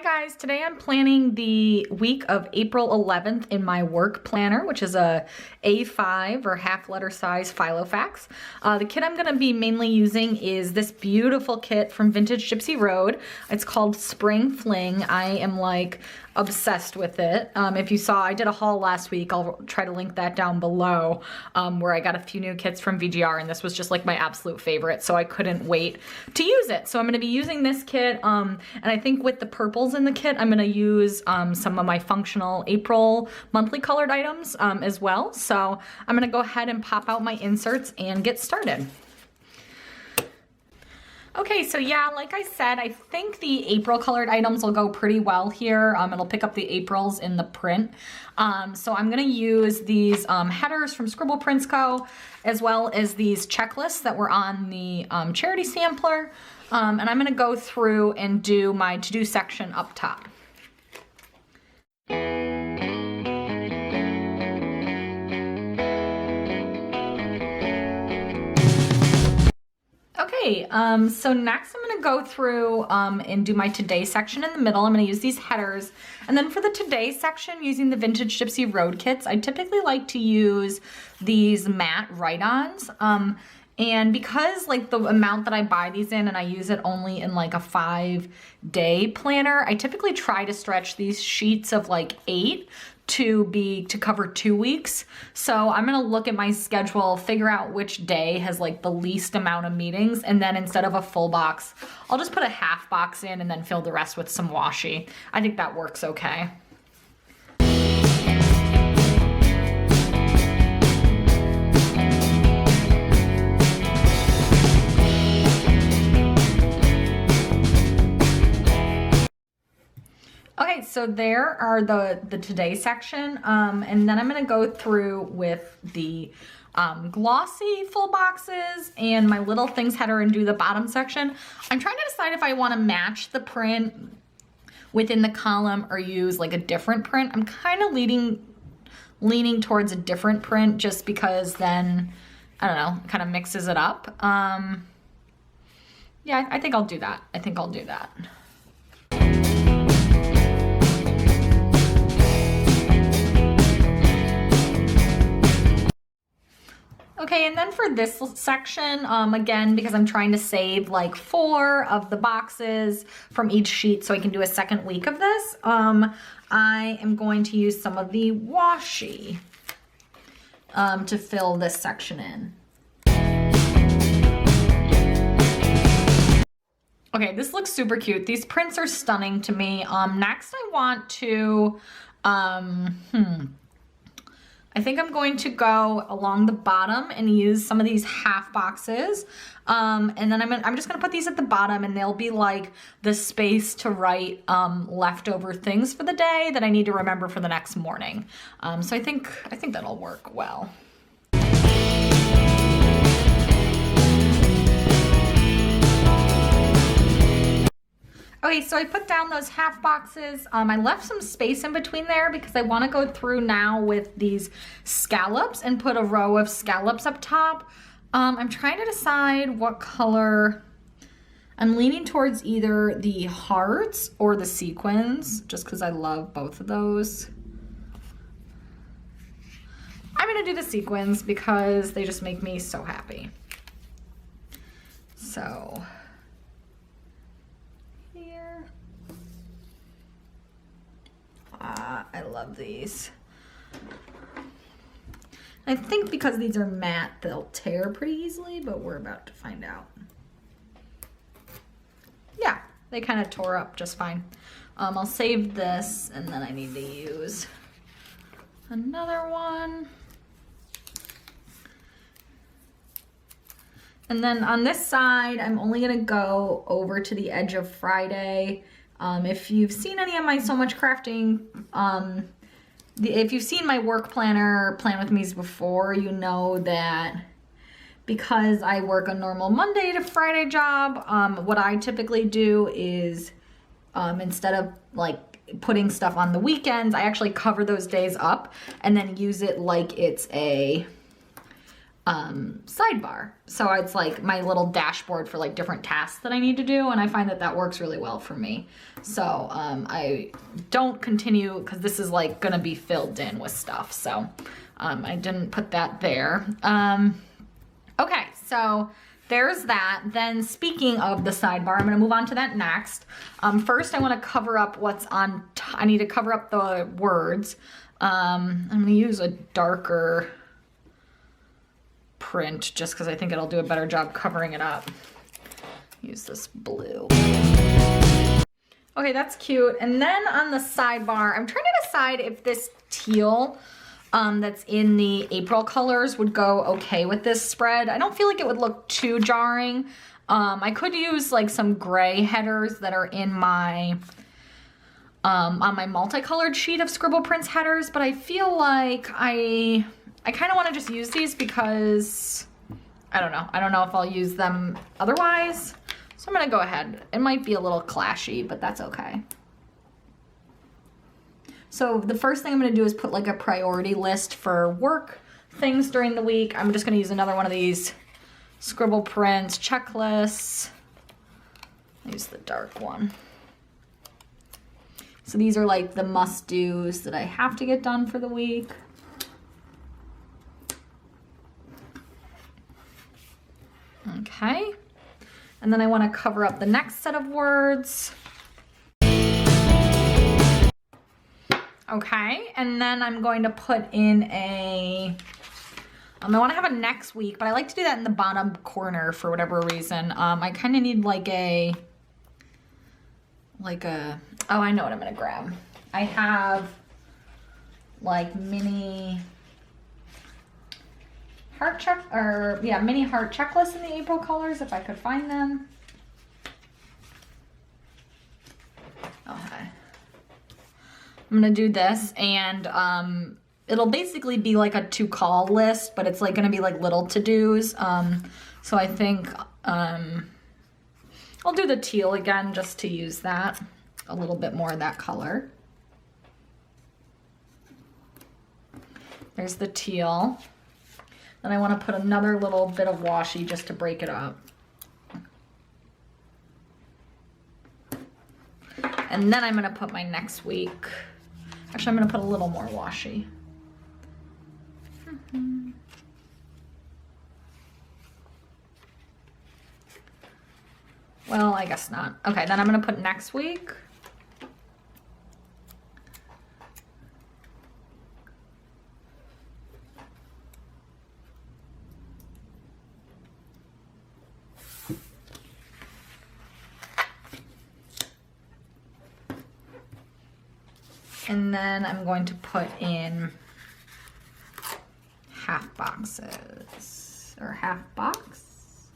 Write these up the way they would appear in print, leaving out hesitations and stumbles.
guys, today I'm planning the week of April 11th in my work planner, which is a A5 or half letter size Filofax. The kit I'm gonna be mainly using is this beautiful kit from Vintage Gypsy Road. It's called Spring Fling. I am like obsessed with it. If you saw, I did a haul last week. I'll try to link that down below, where I got a few new kits from VGR, and this was just like my absolute favorite, so I couldn't wait to use it. So I'm gonna be using this kit, and I think with the purples in the kit, I'm gonna use some of my functional April monthly colored items as well. So I'm gonna go ahead and pop out my inserts and get started. Okay, so yeah, like I said, I think the April colored items will go pretty well here. It'll pick up the Aprils in the print. So I'm gonna use these headers from Scribble Prints Co., as well as these checklists that were on the charity sampler. And I'm gonna go through and do my to-do section up top. Okay, so next I'm gonna go through and do my today section in the middle. I'm gonna use these headers. And then for the today section, using the Vintage Gypsy Road kits, I typically like to use these matte write-ons. And because like the amount that I buy these in and I use it only in like a 5-day planner, I typically try to stretch these sheets of like 8 to cover 2 weeks. So I'm gonna look at my schedule, figure out which day has like the least amount of meetings, and then instead of a full box, I'll just put a half box in and then fill the rest with some washi. I think that works okay. Okay, so there are the today section, and then I'm gonna go through with the glossy full boxes and my little things header and do the bottom section. I'm trying to decide if I wanna match the print within the column or use like a different print. I'm kind of leaning towards a different print just because then, I don't know, kind of mixes it up. Yeah, I think I'll do that. I think I'll do that. Okay, and then for this section, again, because I'm trying to save like 4 of the boxes from each sheet so I can do a second week of this, I am going to use some of the washi to fill this section in. Okay, this looks super cute. These prints are stunning to me. Next I want to, I think I'm going to go along the bottom and use some of these half boxes. And then I'm just gonna put these at the bottom, and they'll be like the space to write leftover things for the day that I need to remember for the next morning. So I think that'll work well. Okay, so I put down those half boxes. I left some space in between there because I want to go through now with these scallops and put a row of scallops up top. I'm trying to decide what color. I'm leaning towards either the hearts or the sequins, just because I love both of those. I'm gonna do the sequins because they just make me so happy. So. I love these. I think because these are matte, they'll tear pretty easily, but we're about to find out. Yeah, they kind of tore up just fine. I'll save this, and then I need to use another one. And then on this side, I'm only gonna go over to the edge of Friday. If you've seen any of my So Much Crafting, if you've seen my work planner, Plan With Me's before, you know that because I work a normal Monday to Friday job, what I typically do is instead of like putting stuff on the weekends, I actually cover those days up and then use it like it's a Sidebar. So it's like my little dashboard for like different tasks that I need to do, and I find that that works really well for me. So I don't continue because this is like gonna be filled in with stuff. So I didn't put that there. Okay, so there's that. Then speaking of the sidebar, I'm gonna move on to that next. First, I wanna cover up what's on, I need to cover up the words. I'm gonna use a darker print just because I think it'll do a better job covering it up. Use this blue. Okay, that's cute. And then on the sidebar, I'm trying to decide if this teal that's in the April colors would go okay with this spread. I don't feel like it would look too jarring. I could use like some gray headers that are in my on my multicolored sheet of Scribble Prints headers, but I feel like I kind of want to just use these because I don't know. I don't know if I'll use them otherwise. So I'm going to go ahead. It might be a little clashy, but that's okay. So the first thing I'm going to do is put like a priority list for work things during the week. I'm just going to use another one of these Scribble Prints checklists. I'll use the dark one. So these are like the must-dos that I have to get done for the week. Okay, and then I want to cover up the next set of words. Okay, and then I'm going to put in a, I want to have a next week, but I like to do that in the bottom corner for whatever reason. I kind of need like a, oh, I know what I'm going to grab. I have like mini heart check, or yeah, mini heart checklists in the April colors if I could find them. Okay. I'm gonna do this, and it'll basically be like a to-call list, but it's like gonna be like little to-dos. So I think I'll do the teal again just to use that, a little bit more of that color. There's the teal. Then I want to put another little bit of washi just to break it up. And then I'm going to put my next week. Actually, I'm going to put a little more washi. Well, I guess not. Okay, then I'm going to put next week. And then I'm going to put in half boxes, or half box.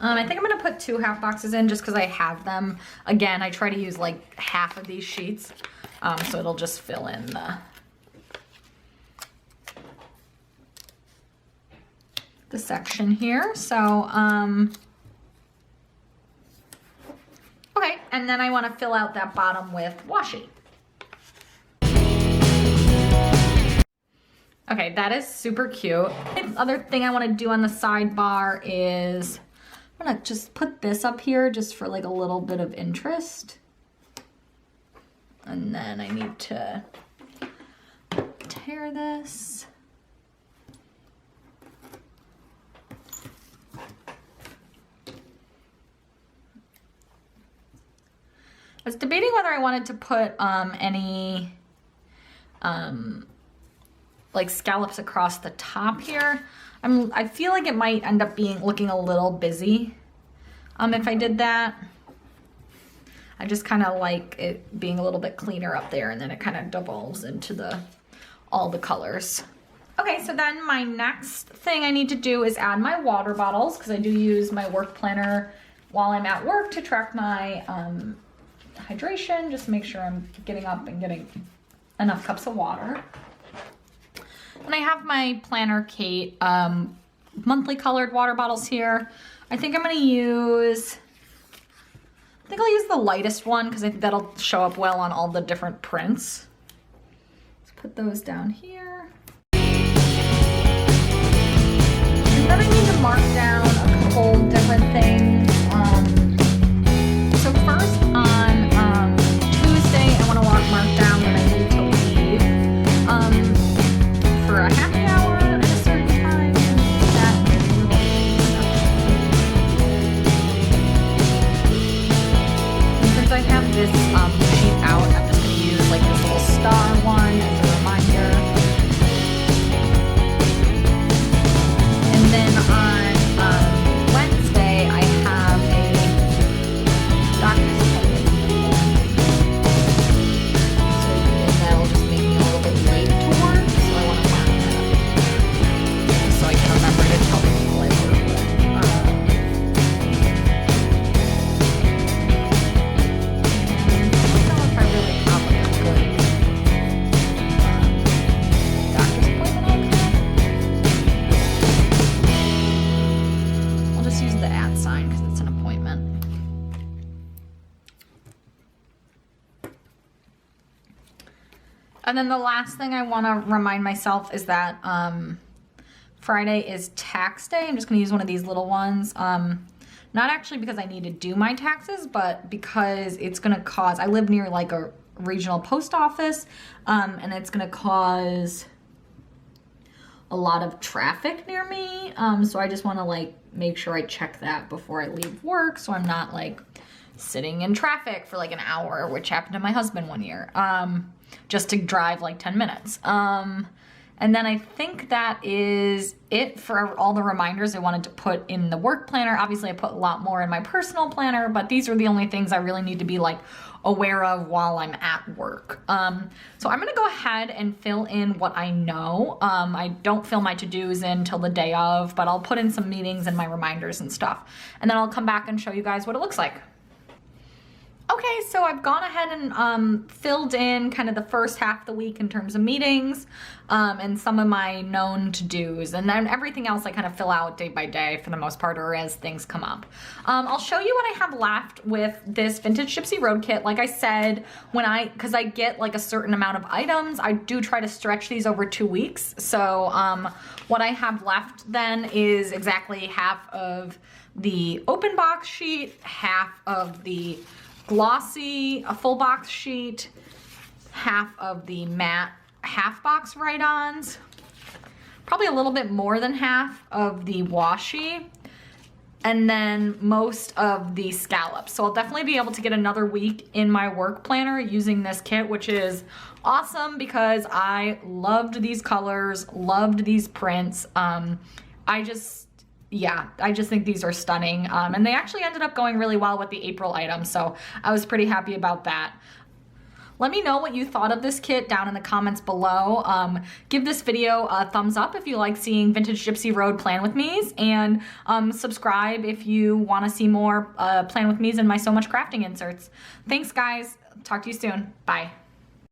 I think I'm gonna put 2 half boxes in just because I have them. Again, I try to use like half of these sheets, so it'll just fill in the section here. So, okay, and then I want to fill out that bottom with washi. Okay, that is super cute. The other thing I want to do on the sidebar is I'm gonna just put this up here just for like a little bit of interest. And then I need to tear this. I was debating whether I wanted to put any like scallops across the top here. I feel like it might end up looking a little busy if I did that. I just kind of like it being a little bit cleaner up there, and then it kind of devolves into all the colors. Okay, so then my next thing I need to do is add my water bottles, because I do use my work planner while I'm at work to track my hydration, just make sure I'm getting up and getting enough cups of water. And I have my Planner Kate monthly colored water bottles here. I think I'm gonna use, I'll use the lightest one because I think that'll show up well on all the different prints. Let's put those down here. And then I need to mark down a couple different things. So first on Tuesday, I want to mark down that I need to leave for a happy hour at a certain time. That is really and since I have this sheet out, I'm just going to use like this little star one as a reminder. And then on Wednesday, I have a doctor's appointment. So that'll just make me a little bit late to work, so I want to mark that up. So I can remember to tell the people I work with. And I don't know if I really have like a good doctor's appointment on. I'll just use the @ sign because it's an appointment. And then the last thing I want to remind myself is that Friday is tax day. I'm just going to use one of these little ones. Not actually because I need to do my taxes, but because it's going to cause, I live near like a regional post office, and it's going to cause a lot of traffic near me. So I just want to like make sure I check that before I leave work, so I'm not like sitting in traffic for like an hour, which happened to my husband one year, just to drive like 10 minutes. And then I think that is it for all the reminders I wanted to put in the work planner. Obviously I put a lot more in my personal planner, but these are the only things I really need to be like aware of while I'm at work. So I'm gonna go ahead and fill in what I know. I don't fill my to-dos in till the day of, but I'll put in some meetings and my reminders and stuff. And then I'll come back and show you guys what it looks like. Okay, so I've gone ahead and filled in kind of the first half of the week in terms of meetings and some of my known to-dos, and then everything else I kind of fill out day by day for the most part, or as things come up. I'll show you what I have left with this Vintage Gypsy Road kit. Like I said, because I get like a certain amount of items, I do try to stretch these over 2 weeks. So what I have left then is exactly half of the open box sheet, half of the glossy, a full box sheet, half of the matte half box write-ons, probably a little bit more than half of the washi, and then most of the scallops. So I'll definitely be able to get another week in my work planner using this kit, which is awesome because I loved these colors, loved these prints. I just think these are stunning. And they actually ended up going really well with the April items, so I was pretty happy about that. Let me know what you thought of this kit down in the comments below. Give this video a thumbs up if you like seeing Vintage Gypsy Road Plan With Me's, and subscribe if you want to see more Plan With Me's and my So Much Crafting inserts. Thanks guys, talk to you soon, bye.